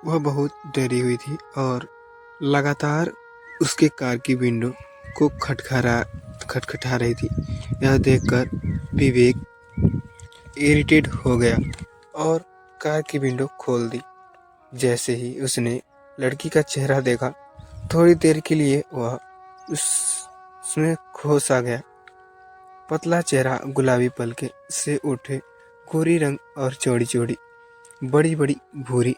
वह बहुत डरी हुई थी और लगातार उसके कार की विंडो को खटखटा रही थी। यह देखकर विवेक इरिटेट हो गया और कार की विंडो खोल दी। जैसे ही उसने लड़की का चेहरा देखा, थोड़ी देर के लिए वह उसमें खो सा गया। पतला चेहरा, गुलाबी पलके से उठे गोरी रंग और चौड़ी चौड़ी बड़ी बड़ी भूरी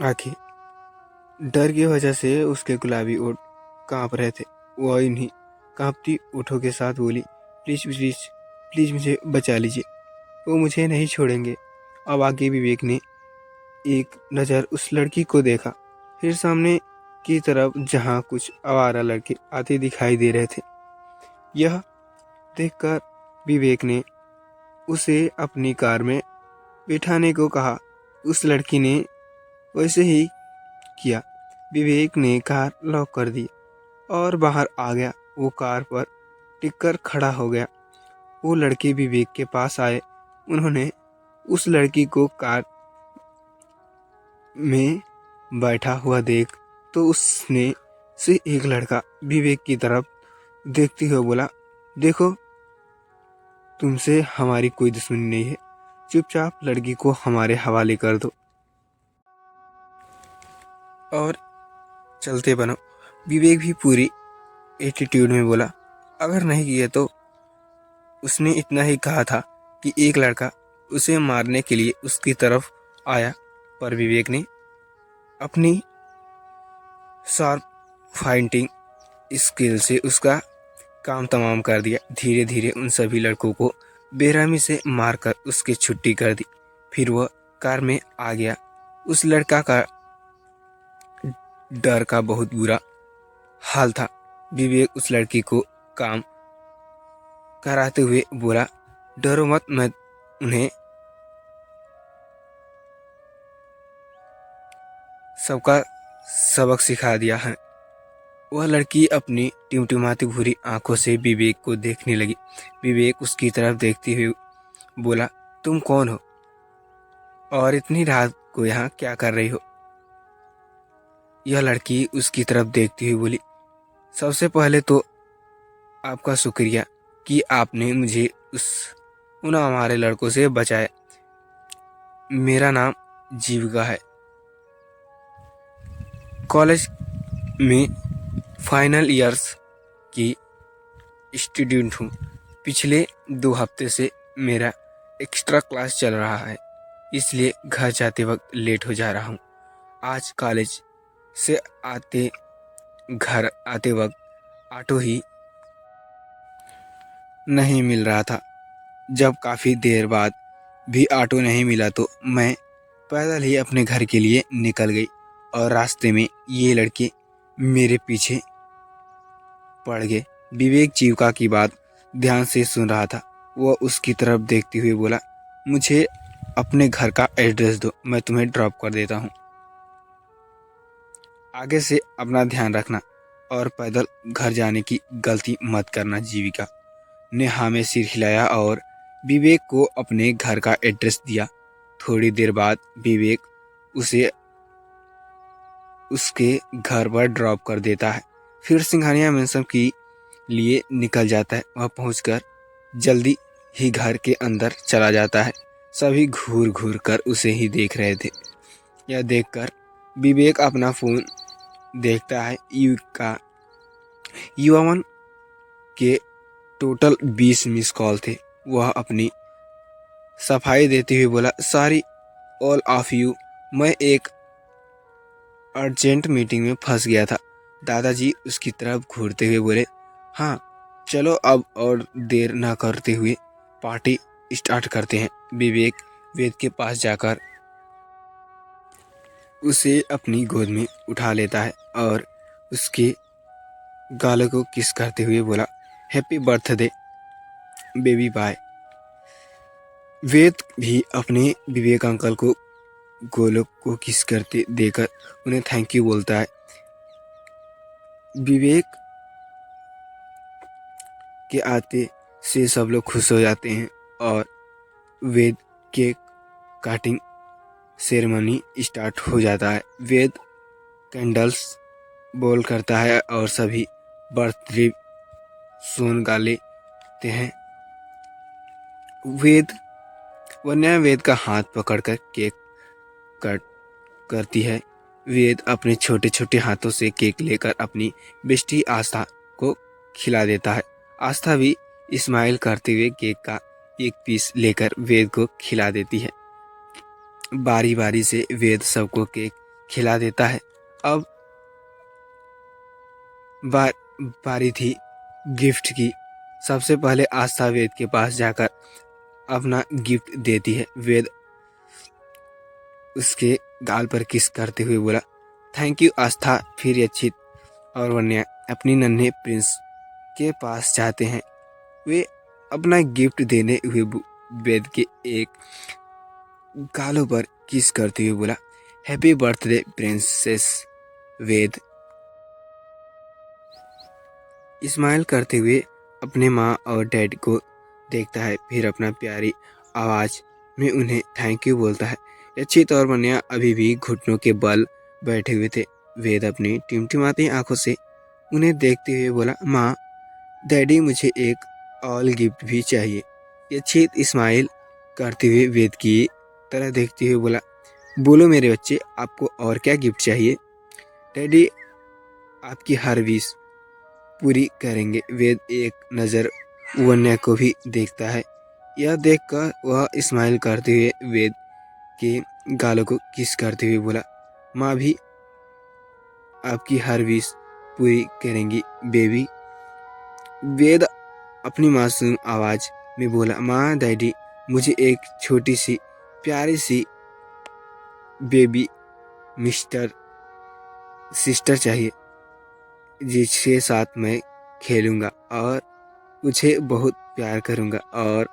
आंखें। डर की वजह से उसके गुलाबी ओठ कांप रहे थे। वह इन्हीं कांपती ओठों के साथ बोली, प्लीज प्लीज प्लीज मुझे बचा लीजिए, वो मुझे नहीं छोड़ेंगे। अब आगे विवेक ने एक नज़र उस लड़की को देखा, फिर सामने की तरफ जहां कुछ आवारा लड़के आते दिखाई दे रहे थे। यह देखकर विवेक ने उसे अपनी कार में बिठाने को कहा। उस लड़की ने वैसे ही किया। विवेक ने कार लॉक कर दी और बाहर आ गया। वो कार पर टिककर खड़ा हो गया। वो लड़के विवेक के पास आए। उन्होंने उस लड़की को कार में बैठा हुआ देख तो उसने से एक लड़का विवेक की तरफ देखते हुए बोला, देखो, तुमसे हमारी कोई दुश्मनी नहीं है, चुपचाप लड़की को हमारे हवाले कर दो और चलते बनो। विवेक भी पूरी एटीट्यूड में बोला, अगर नहीं किए तो। उसने इतना ही कहा था कि एक लड़का उसे मारने के लिए उसकी तरफ आया, पर विवेक ने अपनी शार्प फाइटिंग स्किल से उसका काम तमाम कर दिया। धीरे धीरे उन सभी लड़कों को बेरहमी से मारकर उसकी छुट्टी कर दी। फिर वह कार में आ गया। उस लड़का का डर का बहुत बुरा हाल था। विवेक उस लड़की को काम कराते हुए बोला, डरो मत, मैं उन्हें सबका सबक सिखा दिया है। वह लड़की अपनी टिमटिमाती भूरी आंखों से विवेक को देखने लगी। विवेक उसकी तरफ देखते हुए बोला, तुम कौन हो और इतनी रात को यहाँ क्या कर रही हो? यह लड़की उसकी तरफ देखती हुई बोली, सबसे पहले तो आपका शुक्रिया कि आपने मुझे उन हमारे लड़कों से बचाया। मेरा नाम जीविका है, कॉलेज में फाइनल ईयर्स की स्टूडेंट हूँ। पिछले 2 हफ्ते से मेरा एक्स्ट्रा क्लास चल रहा है, इसलिए घर जाते वक्त लेट हो जा रहा हूँ। आज कॉलेज से घर आते वक्त ऑटो ही नहीं मिल रहा था। जब काफ़ी देर बाद भी ऑटो नहीं मिला तो मैं पैदल ही अपने घर के लिए निकल गई और रास्ते में ये लड़के मेरे पीछे पड़ गए। विवेक जीविका की बात ध्यान से सुन रहा था। वह उसकी तरफ देखते हुए बोला, मुझे अपने घर का एड्रेस दो, मैं तुम्हें ड्रॉप कर देता हूँ। आगे से अपना ध्यान रखना और पैदल घर जाने की गलती मत करना। जीविका ने हाँ में सिर हिलाया और विवेक को अपने घर का एड्रेस दिया। थोड़ी देर बाद विवेक उसे उसके घर पर ड्रॉप कर देता है, फिर सिंघानिया मेंशन के लिए निकल जाता है। वह पहुंचकर जल्दी ही घर के अंदर चला जाता है। सभी घूर घूर कर उसे ही देख रहे थे। यह देखकर विवेक अपना फोन देखता है। युवा के टोटल 20 मिस कॉल थे। वह अपनी सफाई देते हुए बोला, सॉरी ऑल ऑफ यू, मैं एक अर्जेंट मीटिंग में फंस गया था। दादाजी उसकी तरफ घूरते हुए बोले, हाँ चलो अब और देर ना करते हुए पार्टी स्टार्ट करते हैं। विवेक वेद के पास जाकर उसे अपनी गोद में उठा लेता है और उसके गालों को किस करते हुए बोला, हैप्पी बर्थडे बेबी बाय। वेद भी अपने विवेक अंकल को गोलों को किस करते देकर उन्हें थैंक यू बोलता है। विवेक के आते से सब लोग खुश हो जाते हैं और वेद केक काटिंग सेरेमनी स्टार्ट हो जाता है। वेद कैंडल्स बोल करता है और सभी बर्थडे सोन गा लेते हैं। वन्या वेद का हाथ पकड़कर केक कट करती है। वेद अपने छोटे छोटे हाथों से केक लेकर अपनी बेटी आस्था को खिला देता है। आस्था भी स्माइल करते हुए केक का एक पीस लेकर वेद को खिला देती है। बारी बारी से वेद सबको केक खिला देता है। अब बारी थी गिफ्ट की। सबसे पहले आस्था वेद के पास जाकर अपना गिफ्ट देती है। वेद उसके गाल पर किस करते हुए बोला, थैंक यू आस्था। फिर अक्षित और वन्या अपनी नन्हे प्रिंस के पास जाते हैं। वे अपना गिफ्ट देने हुए वेद के एक गालों पर किस करते हुए बोला, हैप्पी बर्थडे प्रिंसेस। वेद स्माइल करते हुए अपने माँ और डैड को देखता है, फिर अपना प्यारी आवाज़ में उन्हें थैंक यू बोलता है। अक्षित और वन्या अभी भी घुटनों के बल बैठे हुए थे। वेद अपनी टिमटिमाती आंखों से उन्हें देखते हुए बोला, माँ डैडी मुझे एक और गिफ्ट भी चाहिए। अक्षित स्माइल करते हुए वेद की तरह देखते हुए बोला, बोलो मेरे बच्चे, आपको और क्या गिफ्ट चाहिए? डैडी आपकी हर विश पूरी करेंगे। वेद एक नज़र वन्या को भी देखता है। यह देखकर वह स्माइल करते हुए वेद के गालों को किस करते हुए बोला, माँ भी आपकी हर विश पूरी करेंगी बेबी। वेद अपनी मासूम आवाज़ में बोला, माँ डैडी मुझे एक छोटी सी प्यारी सी बेबी मिस्टर सिस्टर चाहिए, जिसके साथ मैं खेलूँगा और उसे बहुत प्यार करूँगा और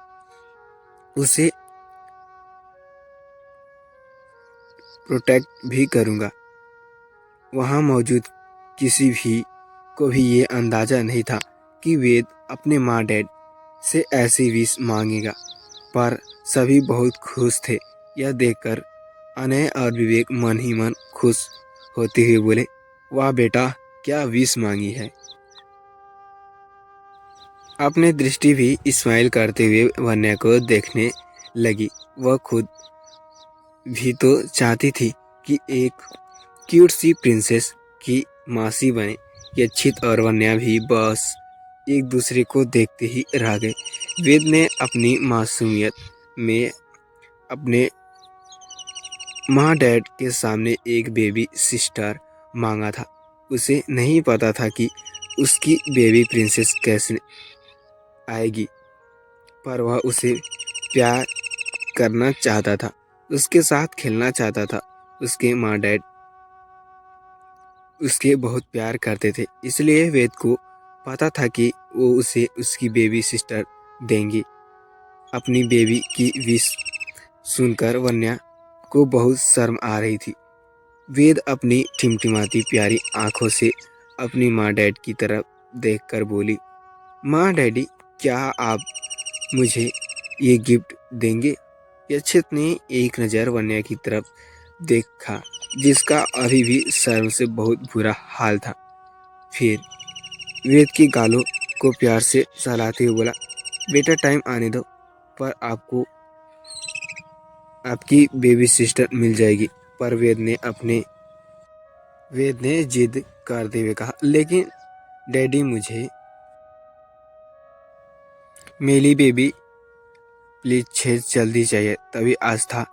उसे प्रोटेक्ट भी करूँगा। वहाँ मौजूद किसी भी को भी ये अंदाज़ा नहीं था कि वेद अपने माँ डैड से ऐसी विश मांगेगा, पर सभी बहुत खुश थे। यह देखकर अनय और विवेक मन ही मन खुश होते हुए बोले, वाह बेटा, क्या विश मांगी है। अपने दृष्टि भी स्माइल करते हुए वन्या को देखने लगी। वह खुद भी तो चाहती थी कि एक क्यूट सी प्रिंसेस की मासी बने। अक्षित और वन्या भी बस एक दूसरे को देखते ही रह गए। वेद ने अपनी मासूमियत में अपने माँ डैड के सामने एक बेबी सिस्टर मांगा था। उसे नहीं पता था कि उसकी बेबी प्रिंसेस कैसे आएगी, पर वह उसे प्यार करना चाहता था, उसके साथ खेलना चाहता था। उसके माँ डैड उसके बहुत प्यार करते थे, इसलिए वेद को पता था कि वो उसे उसकी बेबी सिस्टर देंगी। अपनी बेबी की विश सुनकर वन्या को बहुत शर्म आ रही थी। वेद अपनी टिमटिमाती प्यारी आंखों से अपनी माँ डैड की तरफ देखकर बोली, माँ डैडी क्या आप मुझे ये गिफ्ट देंगे? अक्षित ने एक नज़र वन्या की तरफ देखा, जिसका अभी भी शर्म से बहुत बुरा हाल था। फिर वेद की गालों को प्यार से सहलाते हुए बोला, बेटा टाइम आने दो, पर आपको आपकी बेबी सिस्टर मिल जाएगी। पर वेद ने जिद करते हुए कहा, लेकिन डैडी मुझे मेरी बेबी प्लीज छेद जल्दी चाहिए। तभी आस्था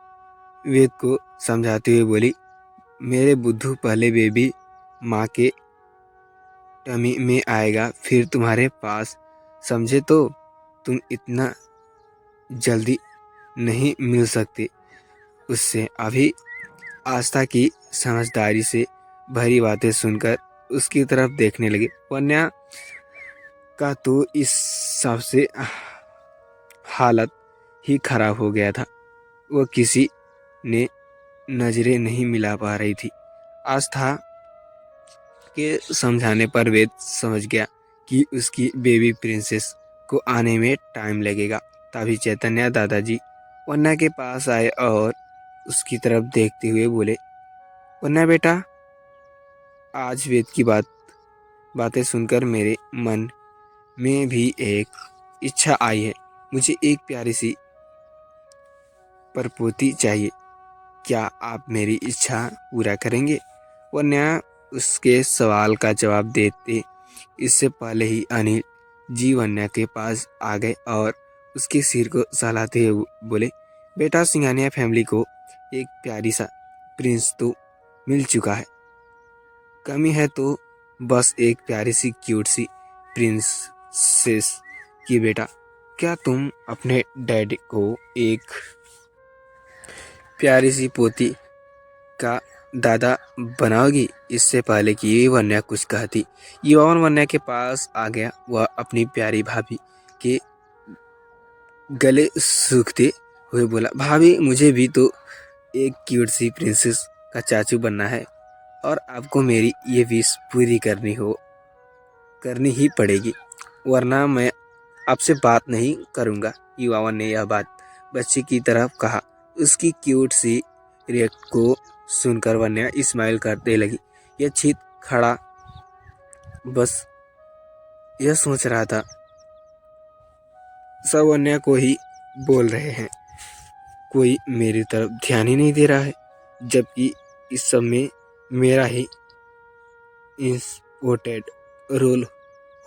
वेद को समझाते हुए बोली, मेरे बुद्धू पहले बेबी माँ के टमी में आएगा, फिर तुम्हारे पास, समझे? तो तुम इतना जल्दी नहीं मिल सकती उससे। अभी आस्था की समझदारी से भरी बातें सुनकर उसकी तरफ देखने लगे। वन्या का तो इस सबसे हालत ही खराब हो गया था। वो किसी ने नजरें नहीं मिला पा रही थी। आस्था के समझाने पर वेद समझ गया कि उसकी बेबी प्रिंसेस को आने में टाइम लगेगा। तभी चैतन्य दादाजी वन्या के पास आए और उसकी तरफ देखते हुए बोले, वन्या बेटा, आज वेद की बातें सुनकर मेरे मन में भी एक इच्छा आई है। मुझे एक प्यारी सी परपोती चाहिए। क्या आप मेरी इच्छा पूरा करेंगे? वन्या उसके सवाल का जवाब देते इससे पहले ही अनिल जी वन्या के पास आ गए और उसके सिर को सहलाते हुए बोले, बेटा, सिंघानिया फैमिली को एक प्यारी सा प्रिंस तो मिल चुका है। कमी है तो बस एक प्यारी सी क्यूट सी प्रिंसेस की। बेटा, क्या तुम अपने डैडी को एक प्यारी सी पोती का दादा बनाओगी? इससे पहले कि वन्या कुछ कहती, युवान वन्या के पास आ गया। वह अपनी प्यारी भाभी के गले सूखते हुए बोला, भाभी, मुझे भी तो एक क्यूट सी प्रिंसेस का चाचू बनना है और आपको मेरी ये विश पूरी करनी ही पड़ेगी, वरना मैं आपसे बात नहीं करूँगा। युवावन ने यह बात बच्ची की तरफ कहा। उसकी क्यूट सी रिएक्ट को सुनकर वन्या स्माइल करने लगी। यह चीत खड़ा बस यह सोच रहा था, सब वन्या को ही बोल रहे हैं, कोई मेरी तरफ ध्यान ही नहीं दे रहा है, जबकि इस सब में मेरा ही इम्पोर्टेंट रोल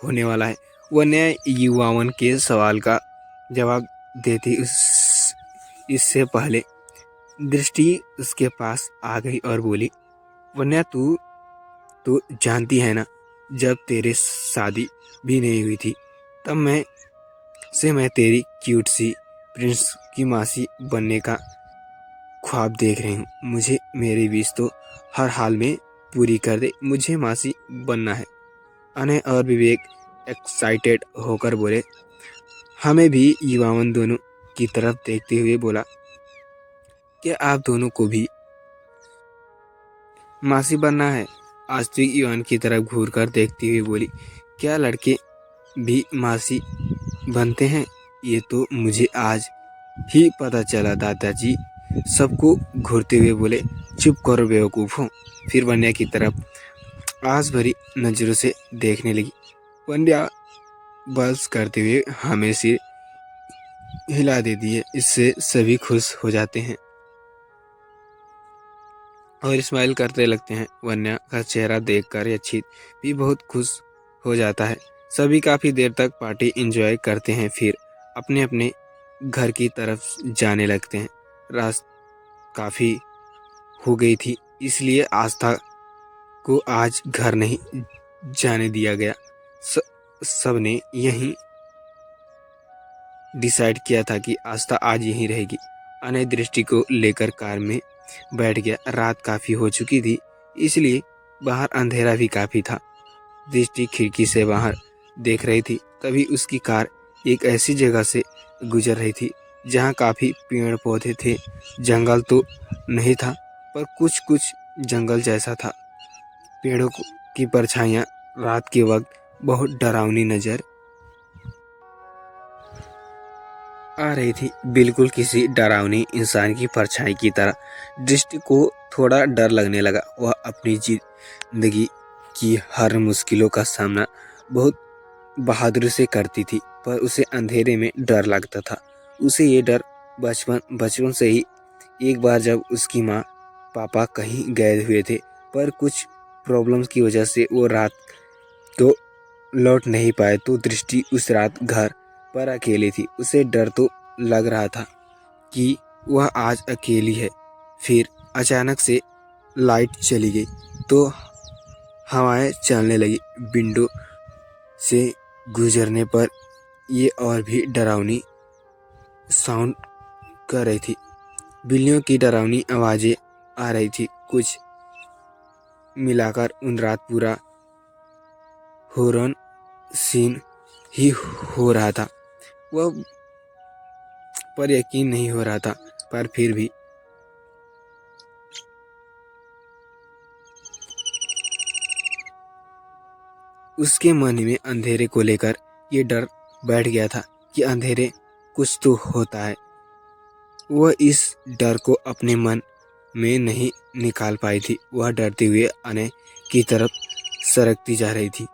होने वाला है। वन्या युवावन के सवाल का जवाब देती इससे पहले दृष्टि उसके पास आ गई और बोली, वन्या, तू तो जानती है ना, जब तेरे शादी भी नहीं हुई थी तब मैं तेरी क्यूट सी प्रिंस की मासी बनने का ख्वाब देख रही हूँ। मुझे मेरी विश तो हर हाल में पूरी कर दे, मुझे मासी बनना है। अनय और विवेक एक्साइटेड होकर बोले। हमें भी युवावन दोनों की तरफ देखते हुए बोला, क्या आप दोनों को भी मासी बनना है? आस्तिक युवान की तरफ घूरकर देखती हुई बोली, क्या लड़के भी मासी बनते हैं? ये तो मुझे आज ही पता चला दादाजी। सबको घूरते हुए बोले, चुप करो बेवकूफ़ों। फिर वन्या की तरफ आस भरी नजरों से देखने लगी। वन्या बस करते हुए हमें सिर हिला देती है, इससे सभी खुश हो जाते हैं और स्माइल करते लगते हैं। वन्या का चेहरा देखकर यक्षित भी बहुत खुश हो जाता है। सभी काफ़ी देर तक पार्टी एंजॉय करते हैं, फिर अपने अपने घर की तरफ जाने लगते हैं। रात काफ़ी हो गई थी, इसलिए आस्था को आज घर नहीं जाने दिया गया। सब ने यही डिसाइड किया था कि आस्था आज यहीं रहेगी। अनय दृष्टि को लेकर कार में बैठ गया। रात काफ़ी हो चुकी थी, इसलिए बाहर अंधेरा भी काफ़ी था। दृष्टि खिड़की से बाहर देख रही थी, तभी उसकी कार एक ऐसी जगह से गुजर रही थी जहाँ काफ़ी पेड़ पौधे थे। जंगल तो नहीं था, पर कुछ कुछ जंगल जैसा था। पेड़ों की परछाइयाँ रात के वक्त बहुत डरावनी नजर आ रही थी, बिल्कुल किसी डरावनी इंसान की परछाई की तरह। दृष्टि को थोड़ा डर लगने लगा। वह अपनी जिंदगी की हर मुश्किलों का सामना बहुत बहादुरी से करती थी, पर उसे अंधेरे में डर लगता था। उसे ये डर बचपन से ही। एक बार जब उसकी माँ पापा कहीं गए हुए थे, पर कुछ प्रॉब्लम्स की वजह से वो रात को लौट नहीं पाए, तो दृष्टि उस रात घर पर अकेली थी। उसे डर तो लग रहा था कि वह आज अकेली है। फिर अचानक से लाइट चली गई तो हवाएं चलने लगी। विंडो से गुजरने पर ये और भी डरावनी साउंड कर रही थी। बिल्लियों की डरावनी आवाज़ें आ रही थी। कुछ मिलाकर उन रात पूरा हॉरर सीन ही हो रहा था। वह पर यकीन नहीं हो रहा था, पर फिर भी उसके मन में अंधेरे को लेकर ये डर बैठ गया था कि अंधेरे कुछ तो होता है। वह इस डर को अपने मन में नहीं निकाल पाई थी। वह डरते हुए अने की तरफ सरकती जा रही थी।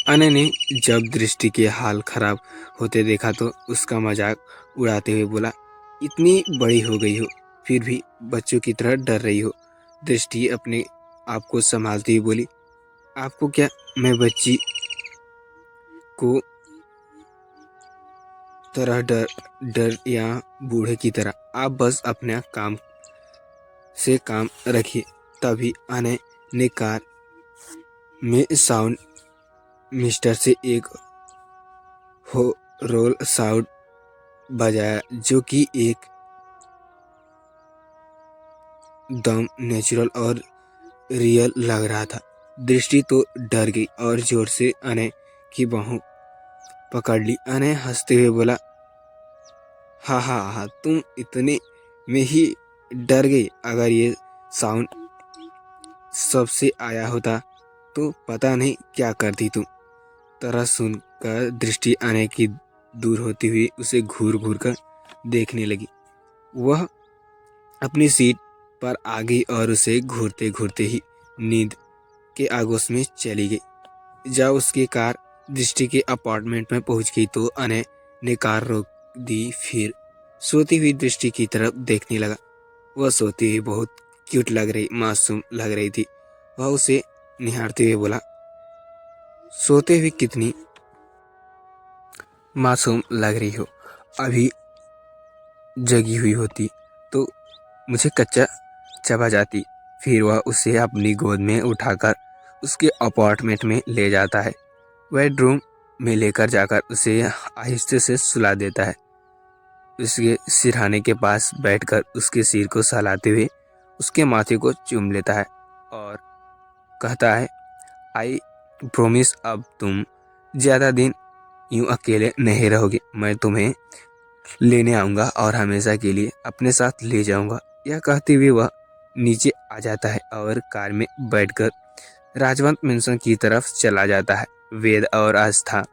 अने ने जब दृष्टि के हाल खराब होते देखा तो उसका मजाक उड़ाते हुए बोला, इतनी बड़ी हो गई हो फिर भी बच्चों की तरह डर रही हो। दृष्टि अपने आप को संभालती हुई बोली, आपको क्या मैं बच्ची को तरह डर या बूढ़े की तरह? आप बस अपना काम से काम रखिए। तभी अने ने कार में साउंड मिस्टर से एक हो रोल साउंड बजाया जो कि एक दम नेचुरल और रियल लग रहा था। दृष्टि तो डर गई और जोर से अने की बाहों पकड़ ली। अने हंसते हुए बोला, हा हा हा, तुम इतने में ही डर गई? अगर ये साउंड सबसे आया होता तो पता नहीं क्या करती तुम। तरह सुनकर दृष्टि अने की दूर होती हुई उसे घूर घूर कर देखने लगी। वह अपनी सीट पर आ गई और उसे घूरते घूरते ही नींद के आगोश में चली गई। जब उसकी कार दृष्टि के अपार्टमेंट में पहुंच गई तो अने ने कार रोक दी। फिर सोती हुई दृष्टि की तरफ देखने लगा। वह सोती हुई बहुत क्यूट लग रही, मासूम लग रही थी। वह उसे निहारते हुए बोला, सोते हुए कितनी मासूम लग रही हो। अभी जगी हुई होती तो मुझे कच्चा चबा जाती। फिर वह उसे अपनी गोद में उठाकर उसके अपार्टमेंट में ले जाता है। बेडरूम में लेकर जाकर उसे आहिस्ते से सुला देता है। उसके सिरहाने के पास बैठकर उसके सिर को सहलाते हुए उसके माथे को चूम लेता है और कहता है, आई प्रोमिस अब तुम ज़्यादा दिन यूं अकेले नहीं रहोगे। मैं तुम्हें लेने आऊँगा और हमेशा के लिए अपने साथ ले जाऊँगा। यह कहते हुए वह नीचे आ जाता है और कार में बैठकर राजवंत मेंशन की तरफ चला जाता है। वेद और आस्था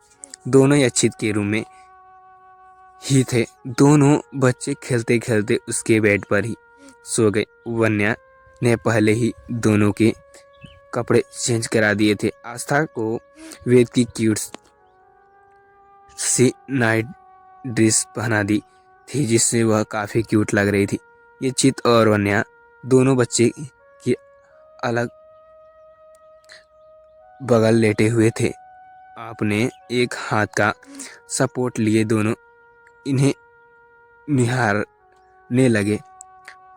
दोनों यक्षित के रूम में ही थे। दोनों बच्चे खेलते खेलते उसके बेड पर ही सो गए। वन्या ने पहले ही दोनों के कपड़े चेंज करा दिए थे। आस्था को वेद की क्यूट सी नाइट ड्रेस पहना दी थी जिससे वह काफ़ी क्यूट लग रही थी। ये चित और वन्या दोनों बच्चे की अलग बगल लेटे हुए थे। आपने एक हाथ का सपोर्ट लिए दोनों इन्हें निहारने लगे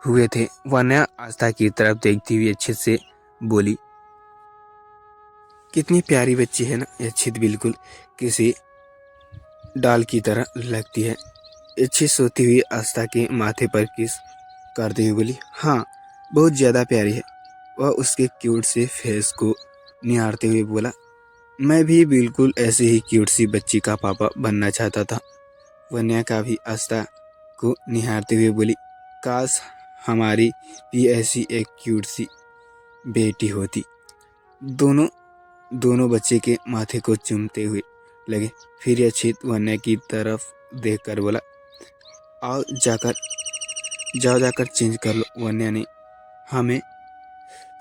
हुए थे। वन्या आस्था की तरफ देखती हुई अच्छे से बोली, कितनी प्यारी बच्ची है ना। यक्षित बिल्कुल किसी डाल की तरह लगती है। यक्षित सोती हुई आस्था के माथे पर किस करते हुए बोली, हाँ बहुत ज़्यादा प्यारी है। वह उसके क्यूट से फेस को निहारते हुए बोला, मैं भी बिल्कुल ऐसे ही क्यूट सी बच्ची का पापा बनना चाहता था। वन्या का भी आस्था को निहारते हुए बोली, काश हमारी भी ऐसी एक क्यूट सी बेटी होती। दोनों बच्चे के माथे को चूमते हुए लगे। फिर यक्षित वन्या की तरफ देखकर बोला, आओ जाकर चेंज कर लो। वन्या ने हमें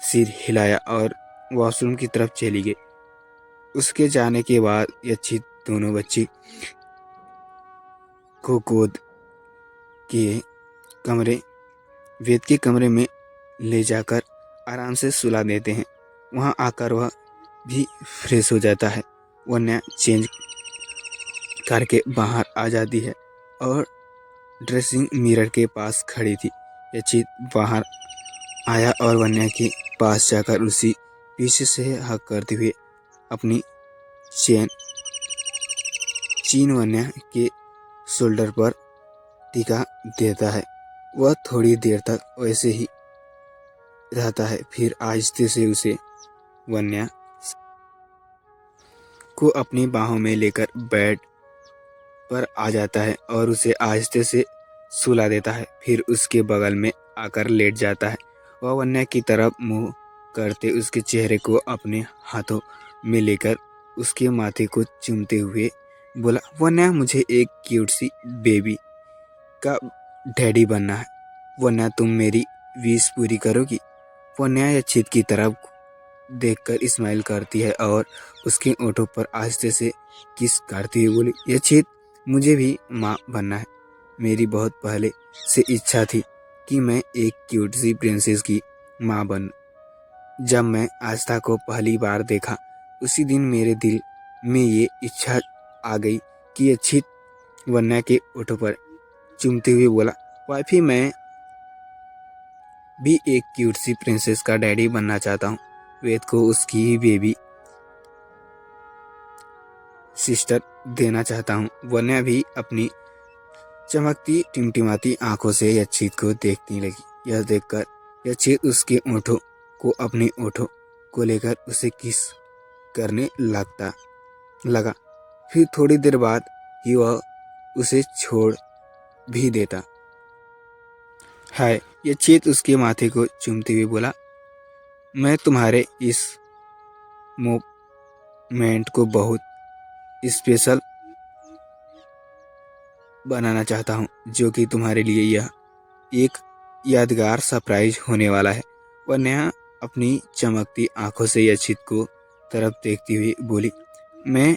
सिर हिलाया और वॉशरूम की तरफ चली गई। उसके जाने के बाद यक्षित दोनों बच्ची को गोद के कमरे वेद के कमरे में ले जाकर आराम से सुला देते हैं। वहां आकर वह भी फ्रेश हो जाता है। वन्या चेंज करके बाहर आ जाती है और ड्रेसिंग मिरर के पास खड़ी थी। यक्षित बाहर आया और वन्या के पास जाकर उसी पीछे से हक करते हुए अपनी चीन वन्या के शोल्डर पर टीका देता है। वह थोड़ी देर तक वैसे ही रहता है। फिर आहिस्ते से उसे वन्या को अपनी बाहों में लेकर बेड पर आ जाता है और उसे आहिस्ते से सुला देता है। फिर उसके बगल में आकर लेट जाता है। वह वन्या की तरफ मुंह करते उसके चेहरे को अपने हाथों में लेकर उसके माथे को चूमते हुए बोला, वन्या मुझे एक क्यूट सी बेबी का डैडी बनना है, वरना तुम मेरी विश पूरी करोगी। वरना यच्छित की तरफ देखकर स्माइल करती है और उसके होठों पर आहिस्ते से किस करती हुई बोली, यच्छित मुझे भी माँ बनना है। मेरी बहुत पहले से इच्छा थी कि मैं एक क्यूट सी प्रिंसेस की माँ बन। जब मैं आस्था को पहली बार देखा उसी दिन मेरे दिल में ये इच्छा आ गई कि यच्छित वन्या के होठों पर चूमते हुए बोला, वाइफी मैं भी एक क्यूट सी प्रिंसेस का डैडी बनना चाहता हूँ। वेद को उसकी बेबी सिस्टर देना चाहता हूँ। वन्या भी अपनी चमकती टिमटिमाती आंखों से यच्छित को देखने लगी। यह देखकर यच्छित उसके ओठों को अपने ओठों को लेकर उसे किस करने लगा। फिर थोड़ी देर बाद ही वह उसे छोड़ भी देता है। यच्छित उसके माथे को चूमते हुए बोला, मैं तुम्हारे इस मोमेंट को बहुत स्पेशल बनाना चाहता हूँ, जो कि तुम्हारे लिए यह एक यादगार सरप्राइज होने वाला है। वन्या अपनी चमकती आंखों से यच्छित को तरफ देखती हुई बोली, मैं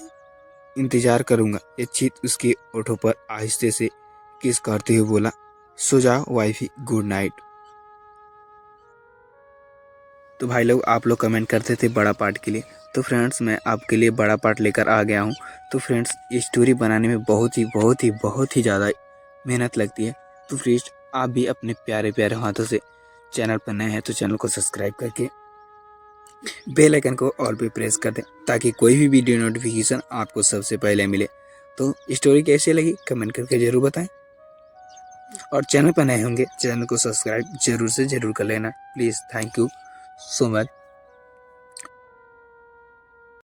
इंतजार करूंगा। यच्छित उसके होठों पर आहिस्ते से किस करते हुए बोला, सो जाओ वाइफी, गुड नाइट। तो भाई लोग आप लोग कमेंट करते थे बड़ा पार्ट के लिए, तो फ्रेंड्स मैं आपके लिए बड़ा पार्ट लेकर आ गया हूँ। तो फ्रेंड्स ये स्टोरी बनाने में बहुत ही ज़्यादा मेहनत लगती है। तो फ्रेंड्स आप भी अपने प्यारे प्यारे हाथों से चैनल पर नए हैं तो चैनल को सब्सक्राइब करके बेल आइकन को ऑल पे प्रेस कर दें, ताकि कोई भी वीडियो नोटिफिकेशन आपको सबसे पहले मिले। तो स्टोरी कैसी लगी कमेंट करके ज़रूर बताएं, और चैनल पर नए होंगे चैनल को सब्सक्राइब जरूर से ज़रूर कर लेना please. Thank you so much.